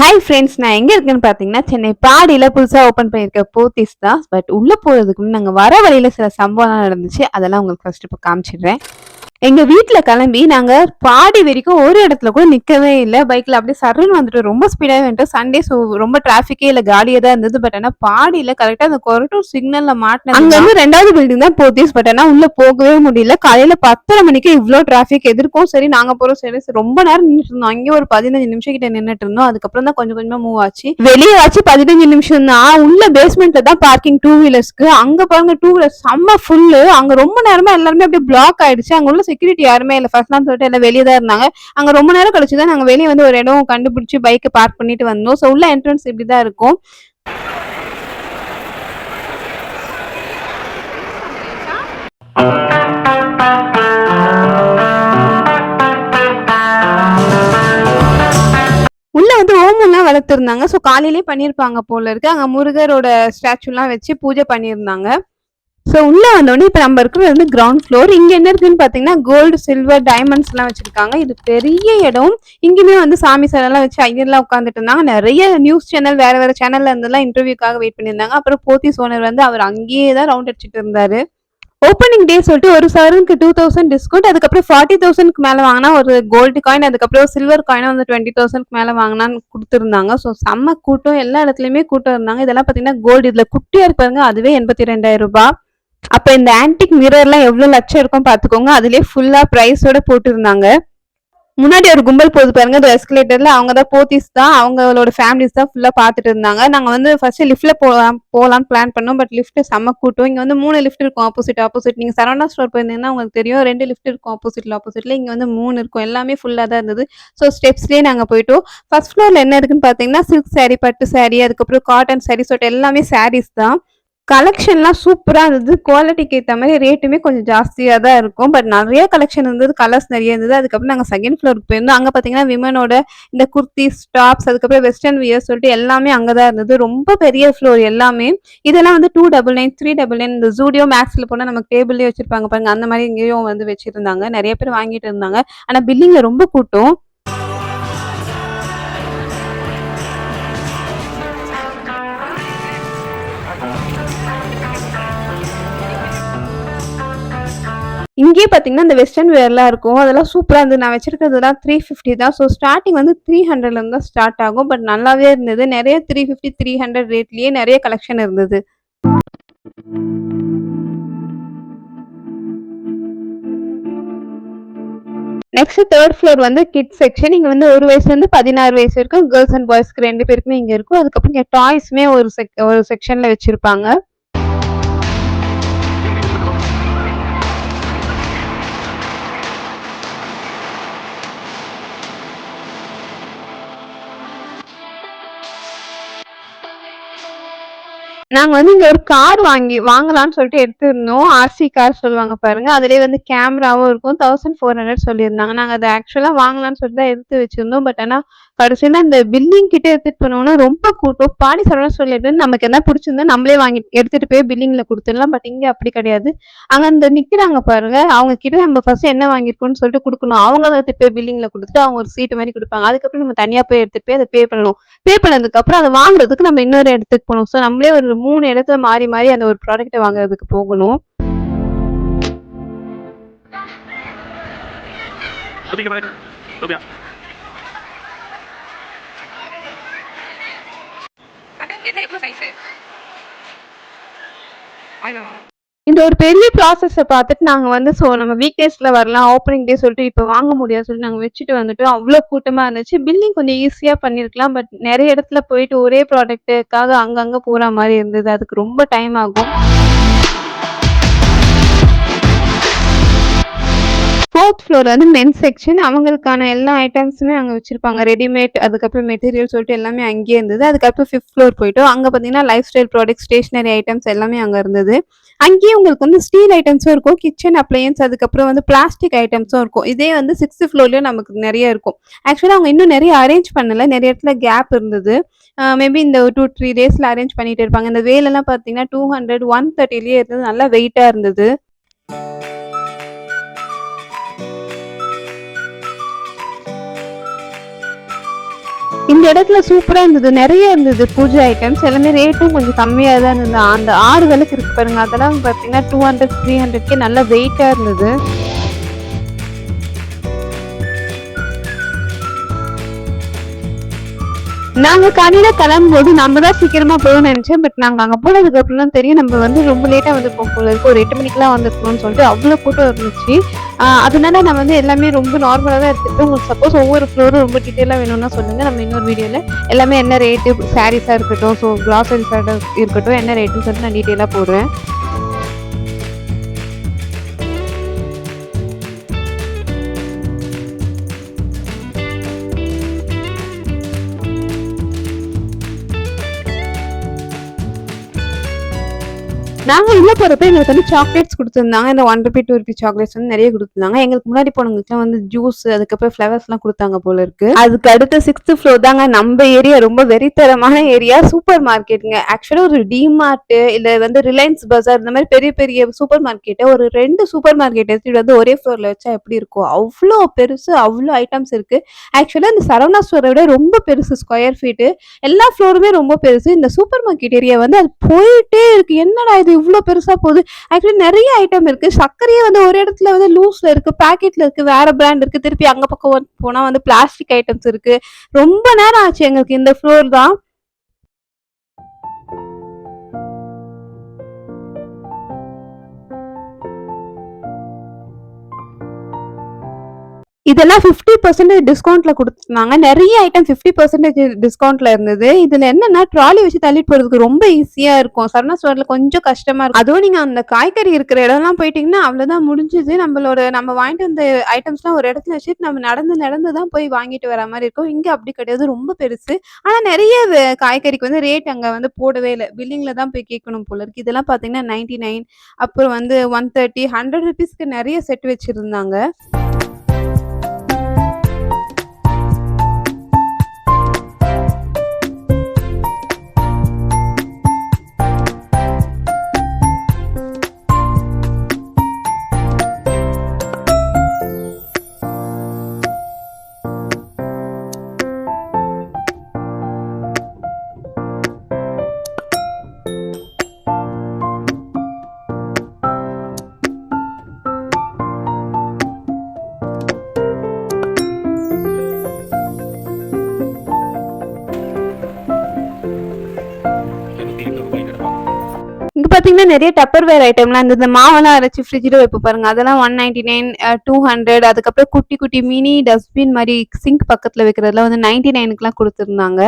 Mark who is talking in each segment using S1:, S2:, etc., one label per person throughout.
S1: Hi friends, நான் எங்க இருக்கேன்னு பார்த்தீங்கன்னா, சென்னை பாடியில புதுசா ஓப்பன் பண்ணியிருக்க போத்தீஸ் தான். பட் உள்ள போறதுக்கு முன்ன நாங்க வர வழியில சில சம்பவம்லாம் நடந்துச்சு. அதெல்லாம் உங்களுக்கு ஃபர்ஸ்ட் இப்போ காமிச்சிடுறேன். எங்க வீட்ல கிளம்பி நாங்க பாடி வரைக்கும் ஒரு இடத்துல கூட நிக்கவே இல்ல. பைக்ல அப்படியே சர்ருன்னு வந்துட்டோம். ரொம்ப ஸ்பீடாவே வந்துட்டோம். சண்டே ஸோ ரொம்ப டிராஃபிக்கே இல்ல, காலியா தான் இருந்தது. பட் ஆனா பாடியில கரெக்ட்டா அந்த கொரட்டூர் சிக்னல்ல மாட்டுனது அங்க இருந்து 2வது பில்டிங் தான் போத்தீஸ். பட் ஆனா உள்ள போகவே முடியல. காலையில 10:30 மணிக்கு இவ்ளோ டிராஃபிக். எதிர்க்கும் சரி, நாங்க போறோம் சரி, ரொம்ப நேரம் நின்னுட்டு இருந்தோம். அங்கேயே ஒரு 15 நிமிஷம் கிட்ட நின்னுட்டு இருந்தோம். அதுக்கப்புறம் தான் கொஞ்சம் கொஞ்சமா மூவ் ஆச்சு. வெளியே ஆச்சு 15 நிமிஷம் தான். உள்ள பேஸ்மெண்ட்ல தான் பார்க்கிங் டூ வீலர்ஸ்க்கு. அங்க பாருங்க, டூ வீலர் செம்ம ஃபுல்லு. அங்க ரொம்ப நேரமா எல்லாருமே அப்படியே பிளாக் ஆயிடுச்சு. அங்க உள்ள செக்யூரிட்டி யாருமே இல்ல. ஃபர்ஸ்ட்லாம் சொல்லிட்டு எல்லாம் வெளியே தான் இருந்தாங்க. அங்க ரொம்ப நேரம் கழிச்சு தான் நாங்க வெளியே வந்து ஒரு இடம் கண்டுபிடிச்சு பைக்கை பார்க் பண்ணிட்டு வந்தோம். ஸோ உள்ள என்ட்ரன்ஸ் இப்படிதான் இருக்கும். உள்ள வந்து ஓமெல்லாம் வளர்த்துருந்தாங்க. ஸோ காலையிலேயே பண்ணியிருப்பாங்க போல இருக்கு. அங்க முருகரோட ஸ்டாச்சுலாம் வச்சு பூஜை பண்ணியிருந்தாங்க. ஸோ உள்ள வந்தோடனே இப்போ நம்ம இருக்கிறது வந்து கிரவுண்ட் ஃப்ளோர். இங்க என்ன இருக்குன்னு பாத்தீங்கன்னா, கோல்டு, சில்வர், டைமண்ட்ஸ் எல்லாம் வச்சிருக்காங்க. இது பெரிய இடம். இங்குமே வந்து சாமி சிலைலாம் வச்சு ஐயர்லாம் உட்காந்துட்டு இருந்தாங்க. நிறைய நியூஸ் சேனல், வேற வேற சேனல்ல இருந்தெல்லாம் இன்டர்வியூக்காக வெயிட் பண்ணியிருந்தாங்க. அப்புறம் போத்தீஸ் ஓனர் வந்து அவர் அங்கேயே தான் ரவுண்ட் அடிச்சுட்டு இருந்தாரு. ஓப்பனிங் டே சொல்லிட்டு ஒரு சவரனுக்கு 2000 டிஸ்கவுண்ட். அதுக்கப்புறம் 40,000க்கு மேல வாங்கினா ஒரு கோல்டு காயின், அதுக்கப்புறம் சில்வர் காயினும் வந்து 20,000க்கு மேல வாங்கினான்னு கொடுத்துருந்தாங்க. ஸோ செம்ம கூட்டம், எல்லா இடத்துலயுமே கூட்டம் இருந்தாங்க. இதெல்லாம் பாத்தீங்கன்னா கோல்டு. இதுல குட்டியா இருப்பாருங்க, அதுவே 82,000 ரூபாய். அப்ப இந்த ஆன்டிக் மிரர்லாம் எவ்வளவு லட்சம் இருக்கும் பாத்துக்கோங்க. அதுலயே ஃபுல்லா பிரைஸோட போட்டுருந்தாங்க. முன்னாடி ஒரு கும்பல் போகுது பாருங்க, அந்த எஸ்கலேட்டர்ல. அவங்க தான் போத்தீஸ் தான், அவங்களோட ஃபேமிலிஸ் தான் ஃபுல்லா பாத்துட்டு இருந்தாங்க. நாங்க வந்து ஃபர்ஸ்ட் லிஃப்ட்ல போலாம்னு பிளான் பண்ணோம். பட் லிஃப்ட் செம்ம கூட்டம். இங்க வந்து 3 லிஃப்ட் இருக்கும், ஆப்போசிட். நீங்க சரவணா ஸ்டோர் போயிருந்தீங்கன்னா உங்களுக்கு தெரியும், 2 லிஃப்ட் இருக்கும் ஆப்போசிட்ல. இங்க வந்து 3 இருக்கும். எல்லாமே ஃபுல்லா தான் இருந்தது. ஸோ ஸ்டெப்ஸ்லயே நாங்க போயிட்டோம். ஃபர்ஸ்ட் ஃப்ளோர்ல என்ன இருக்குன்னு பாத்தீங்கன்னா, சில்க் சாரி, பட்டு சாரி, அதுக்கப்புறம் காட்டன் சாரி, சொல்லிட்டு எல்லாமே சாரீஸ் தான். கலெக்ஷன்லாம் சூப்பரா இருந்தது. குவாலிட்டிக்கு ஏத்த மாரி ரேட்டுமே கொஞ்சம் ஜாஸ்தியா தான் இருக்கும். பட் நெறைய கலெக்ஷன் இருந்தது. கலர்ஸ் நெறைய இருந்தது. அதுக்கப்புறம் நாங்க 2ண்ட் ஃப்ளோருக்கு போயிருந்தோம். அங்க பார்த்தீங்கன்னா, விமனோட இந்த குர்தீஸ், டாப்ஸ், அதுக்கப்புறம் வெஸ்டர்ன் வியர் சொல்லிட்டு எல்லாமே அங்க தான் இருந்தது. ரொம்ப பெரிய ஃப்ளோர் எல்லாமே. இதெல்லாம் வந்து 299, 399. இந்த ஜூடியோ, மேக்ஸ்ல போனா நமக்கு டேபிள்லயே வச்சிருப்பாங்க பாருங்க, அந்த மாரி இங்கேயும் வந்து வச்சிருந்தாங்க. நெறைய பேர் வாங்கிட்டு இருந்தாங்க. ஆனா பில்லிங்ல ரொம்ப கூட்டம். இங்கேயே பார்த்தீங்கன்னா, இந்த வெஸ்டர்ன் வேர்லாம் இருக்கும். அதெல்லாம் சூப்பரா இருந்தது. நான் வச்சிருக்கிறதுலாம் 350 தான். ஸோ ஸ்டார்ட்டிங் வந்து 300ல இருந்து தான் ஸ்டார்ட் ஆகும். பட் நல்லாவே இருந்தது. நெறைய 350, 300 ரேட்லயே நெறைய கலெக்ஷன் இருந்தது. நெக்ஸ்ட் 3rd ஃப்ளோர் வந்து கிட்ஸ் செக்ஷன். இங்க வந்து 1 வயசுல இருந்து 16 வயசு வரைக்கும் கேர்ள்ஸ் அண்ட் பாய்ஸ்க்கு 2 பேருக்குமே இங்க இருக்கும். அதுக்கப்புறம் இங்க டாய்ஸ்மே ஒரு செக்ஷன்ல வச்சிருப்பாங்க. நாங்க வந்து இங்க ஒரு கார் வாங்கலாம்னு சொல்லிட்டு எடுத்திருந்தோம். ஆர்சி கார் சொல்லுவாங்க பாருங்க. அதிலேயே வந்து கேமராவும் இருக்கும். 1400 சொல்லியிருந்தாங்க. நாங்க அத ஆக்சுவலா வாங்கலாம்னு சொல்லிட்டு தான் எடுத்து வச்சிருந்தோம். பட் ஆனா கடைசியில இந்த பில்லிங் கிட்ட எடுத்துட்டு போனோம்னா ரொம்ப கூட்டம். பாடி சரவணா ஸ்டோர்ல நமக்கு என்ன பிடிச்சிருந்தா நம்மளே வாங்கி எடுத்துட்டு போய் பில்லிங்ல குடுத்துடலாம். பட் இங்க அப்படி கிடையாது. அங்க அந்த நிக்கிறாங்க பாருங்க, அவங்க கிட்ட நம்ம ஃபர்ஸ்ட் என்ன வாங்கியிருக்கோம்னு சொல்லிட்டு குடுக்கணும். அவங்க அத எடுத்துட்டு போய் பில்லிங்ல குடுத்துட்டு அவங்க ஒரு சீட் மாரி குடுப்பாங்க. அதுக்கப்புறம் நம்ம தனியா போய் எடுத்துட்டு போய் அத பே பண்ணணும். பே பண்ணதுக்கு அப்புறம் அத வாங்குறதுக்கு நம்ம இன்னொரு இடத்துக்கு போணும். ஸோ நம்மளே ஒரு 3 இடத்துல மாறி மாறி அந்த ஒரு ப்ராடக்ட்ட வாங்குறதுக்கு போகணும். இந்த ஒரு பெரிய ப்ராசஸ பார்த்துட்டு நாங்க வந்து நம்ம வீக் டேஸ்ல வரலாம், ஓப்பனிங் டே சொல்லிட்டு இப்ப வாங்க முடியாது சொல்லி நாங்க வச்சுட்டு வந்துட்டோம். அவ்ளோ கூட்டமா இருந்துச்சு. பில்லிங் கொஞ்சம் ஈஸியா பண்ணியிருக்கலாம். பட் நெறைய இடத்துல போயிட்டு ஒரே ப்ராடக்ட்டுக்காக அங்கங்க போற மாரி இருந்தது. அதுக்கு ரொம்ப டைம் ஆகும். 4th ஃப்ளோர் வந்து மென்ஸ் செக்ஷன். அவங்களுக்கான எல்லா ஐட்டம்ஸுமே அங்க வச்சிருப்பாங்க. ரெடிமேட், அதுக்கப்புறம் மெட்டீரியல் சொல்லிட்டு எல்லாமே அங்கேயே இருந்தது. அதுக்கப்புறம் 5th ஃப்ளோர் போயிட்டோம். அங்க பார்த்தீங்கன்னா, life style products, stationery items எல்லாமே அங்க இருந்தது. அங்கேயே உங்களுக்கு வந்து ஸ்டீல் ஐட்டம்ஸும் இருக்கும். கிச்சன் அப்ளையன்ஸ், அதுக்கப்புறம் வந்து பிளாஸ்டிக் ஐட்டம்ஸும் இருக்கும். இதே வந்து 6th ஃப்ளோர்லயும் நமக்கு நெறைய இருக்கும். ஆக்சுவலா அவங்க இன்னும் நெறைய அரேஞ்ச் பண்ணல. நெறைய இடத்துல கேப் இருந்தது. மேபி இந்த 2, 3 டேஸ்ல அரேஞ்ச் பண்ணிட்டு இருப்பாங்க. இந்த வேலெல்லாம் பார்த்தீங்கன்னா 200, 130லயே இருந்தது. நல்லா வெயிட்டா இருந்தது. இந்த இடத்துல சூப்பரா இருந்தது, நிறைய இருந்தது பூஜை ஐட்டம்ஸ். எல்லாமே ரேட்டும் கொஞ்சம் கம்மியா தான் இருந்தது. அந்த 6 விளக்கு இருக்கு பாருங்க, அதெல்லாம் பாத்தீங்கன்னா 200 300 நல்ல வெயிட்டா இருந்தது. நாங்க காலையில கிளம்பும்போது நம்ம தான் சீக்கிரமா போகணும்னு நினைச்சேன். பட் நாங்க அங்க போனதுக்கு அப்புறம் தான் தெரியும் நம்ம வந்து ரொம்ப லேட்டா வந்துருப்போம் போல இருக்கு. ஒரு 8 மணிக்கெல்லாம் வந்துருக்கணும்னு சொல்லிட்டு அவ்வளவு கூட்டம் இருந்துச்சு. அதனால நான் வந்து எல்லாமே ரொம்ப நார்மலா தான் எடுத்துக்கிட்டேன். உங்களுக்கு சப்போஸ் ஒவ்வொரு ஃப்ளோரும் ரொம்ப டீட்டெயிலா வேணும்னா சொல்லுங்க, நம்ம இன்னொரு வீடியோல எல்லாமே என்ன ரேட்டு, சாரீஸா இருக்கட்டும், ஸோ கிராசரிஸா இருக்கட்டும், என்ன ரேட்டுன்னு சொல்லிட்டு நான் டீட்டெயிலா போடுறேன். நாங்க உள்ள போறப்ப எங்களுக்கு வந்து சாக்லேட்ஸ் குடுத்திருந்தாங்க. இந்த 1 ரூபி, 2 ரூபி சாக்லேட்ஸ் வந்து நெறைய குடுத்திருந்தாங்க. எங்களுக்கு முன்னாடி போனவங்களுக்குலாம் வந்து ஜூஸ், அதுக்கப்புறம் ஃப்ளவர்ஸ்லாம் குடுத்தாங்க போல இருக்கு. அதுக்கு அடுத்த 6th ஃப்ளோர் தாங்க நம்ம ஏரியா. ரொம்ப வெறித்தனமான ஏரியா. சூப்பர் மார்க்கெட்டுங்க. ஆக்சுவலா ஒரு டிமார்ட் இல்ல வந்து ரிலையன்ஸ் பஜார் இந்த மாரி பெரிய பெரிய சூப்பர் மார்க்கெட்ட ஒரு 2 சூப்பர் மார்க்கெட் எடுத்துட்டு வந்து ஒரே ஃப்ளோர்ல வச்சா எப்படி இருக்கும்? அவ்ளோ பெருசு, அவ்ளோ ஐட்டம்ஸ் இருக்கு. ஆக்சுவலா இந்த சரவணா ஸ்டோரை விட ரொம்ப பெருசு ஸ்கொயர் ஃபீட். எல்லா ஃப்ளோருமே ரொம்ப பெருசு. இந்த சூப்பர் மார்க்கெட் ஏரியா வந்து அது போயிட்டே இருக்கு. என்னடா இது இவ்ளோ பெருசா போகுது. ஆக்சுவலி நெறைய ஐட்டம் இருக்கு. சர்க்கரையே வந்து ஒரு இடத்துல வந்து லூஸ்ல இருக்கு, பாக்கெட்ல இருக்கு, வேற பிராண்ட் இருக்கு. திருப்பி அங்க பக்கம் போனா வந்து பிளாஸ்டிக் ஐட்டம்ஸ் இருக்கு. ரொம்ப நேரம் ஆச்சு எங்களுக்கு இந்த ஃப்ளோர் தான். இதெல்லாம் 50% டிஸ்கவுண்ட்ல குடுத்துருந்தாங்க. நெறைய ஐட்டம் 50% டிஸ்கவுண்ட்ல இருந்தது. இதுல என்னன்னா ட்ராலி வச்சு தள்ளிட்டு போறதுக்கு ரொம்ப ஈஸியா இருக்கும். சரவணா ஸ்டோர்ல கொஞ்சம் கஷ்டமா இருக்கும். அதுவும் நீங்க அந்த காய்கறி இருக்கிற இடம்லாம் போயிட்டீங்கன்னா அவ்வளவுதான் முடிஞ்சுது. நம்ம வாங்கிட்டு வந்த ஐட்டம்ஸ்லாம் ஒரு இடத்துல வச்சுட்டு நம்ம நடந்து நடந்து தான் போய் வாங்கிட்டு வர மாரி இருக்கும். இங்க அப்படி கிடையாது. ரொம்ப பெருசு. ஆனா நெறைய காய்கறிக்கு வந்து ரேட் அங்க வந்து போடவே இல்ல. பில்லிங்ல தான் போய் கேட்கணும் போல இருக்கு. இதெல்லாம் பாத்தீங்கன்னா 99, அப்புறம் வந்து 130, 100 ரூபீஸ்க்கு நெறைய செட் வச்சிருந்தாங்க. இங்க பாத்தீங்கன்னா நெறைய டப்பர்வேர் ஐட்டம்லாம் இருந்தது. இந்த மாவெல்லாம் அரைச்சு ஃப்ரிட்ஜ்ல வைப்போம் பாருங்க. அதெல்லாம் 199, 200. அதுக்கப்புறம் குட்டி குட்டி மினி டஸ்ட்பின் மாரி சிங்க் பக்கத்துல வைக்கிறதெல்லாம் வந்து 99க்குலாம் குடுத்திருந்தாங்க.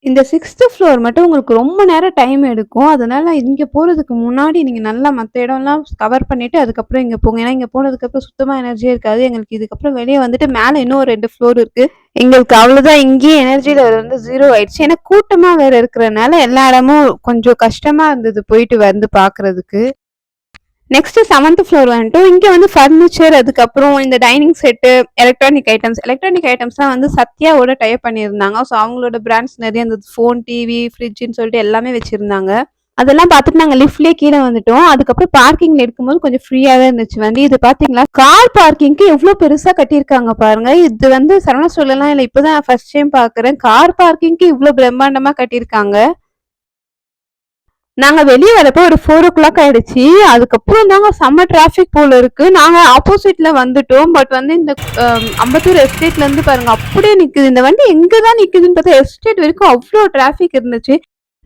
S1: இந்த 6th ஃப்ளோர் மட்டும் உங்களுக்கு ரொம்ப நேரம் டைம் எடுக்கும். அதனால இங்க போறதுக்கு முன்னாடி நீங்க நல்லா மத்த இடம்லாம் கவர் பண்ணிட்டு அதுக்கப்புறம் இங்க போங்க. ஏன்னா இங்க போனதுக்கப்புறம் சுத்தமா எனர்ஜியே இருக்காது. எங்களுக்கு இதுக்கப்புறம் வெளிய வந்துட்டு மேல இன்னும் ஒரு 2 ஃப்ளோர் இருக்கு. எங்களுக்கு அவ்வளவுதான். இங்கேயே எனர்ஜி லெவல் வந்து 0 ஆயிடுச்சு. ஏன்னா கூட்டமா வேற இருக்கிறனால எல்லா இடமும் கொஞ்சம் கஷ்டமா இருந்தது போயிட்டு வந்து பாக்குறதுக்கு. நெக்ஸ்ட் 7th ஃப்ளோர் வந்துட்டோம். இங்க வந்து ஃபர்னிச்சர், அதுக்கப்புறம் இந்த டைனிங் செட்டு, எலக்ட்ரானிக் ஐட்டம்ஸ்லாம் வந்து சத்யாவோட டைப் பண்ணியிருந்தாங்க. ஸோ அவங்களோட பிராண்ட்ஸ் நிறைய இருந்தது. ஃபோன், டிவி, ஃப்ரிட்ஜ்ன்னு சொல்லிட்டு எல்லாமே வச்சிருந்தாங்க. அதெல்லாம் பார்த்துட்டு நாங்க லிஃப்ட்லயே கீழே வந்துட்டோம். அதுக்கப்புறம் பார்க்கிங்ல இருக்கும்போது கொஞ்சம் ஃப்ரீயாவே இருந்துச்சு வண்டி. இது பாத்தீங்களா, கார் பார்க்கிங்க்கு எவ்வளவு பெருசா கட்டியிருக்காங்க பாருங்க. இது வந்து சரவணா ஸ்டோர்லாம் இல்ல, இப்பதான் ஃபர்ஸ்ட் டைம் பாக்குறேன். கார் பார்க்கிங்க்கு இவ்வளவு பிரம்மாண்டமா கட்டியிருக்காங்க. நாங்க வெளிய வரப்போ ஒரு 4 o'clock ஆயிடுச்சு. அதுக்கப்புறம் தாங்க செம்ம டிராஃபிக் போல இருக்கு. நாங்க ஆப்போசிட்ல வந்துட்டோம். பட் வந்து இந்த அம்பத்தூர் எஸ்டேட்ல இருந்து பாருங்க அப்படியே நிக்குது. இந்த வண்டி எங்கதான் நிக்குதுன்னு பார்த்தா எஸ்டேட் வரைக்கும் அவ்வளோ டிராஃபிக் இருந்துச்சு.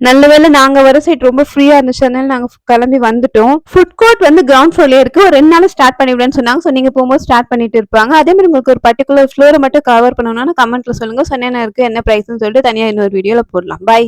S1: நல்ல வேளை நாங்க வர சைட் ரொம்ப ஃப்ரீயா இருந்துச்சு. அதனால நாங்க கிளம்பி வந்துட்டோம். ஃபுட் கோர்ட் வந்து கிரவுண்ட் ஃப்ளோர்லயே இருக்கு. ஒரு 2 நாள் ஸ்டார்ட் பண்ணிவிடுன்னு சொன்னாங்க. ஸோ நீங்க போகும்போது ஸ்டார்ட் பண்ணிட்டு இருப்பாங்க. அதே மாதிரி உங்களுக்கு ஒரு பர்டிகுலர் ஃப்ளோரை மட்டும் கவர் பண்ணணும்னா கமெண்ட்ல சொல்லுங்க. சொன்னேன்னா இருக்கு என்ன பிரைஸ்ன்னு சொல்லிட்டு தனியா இன்னொரு வீடியோல போடலாம். பை.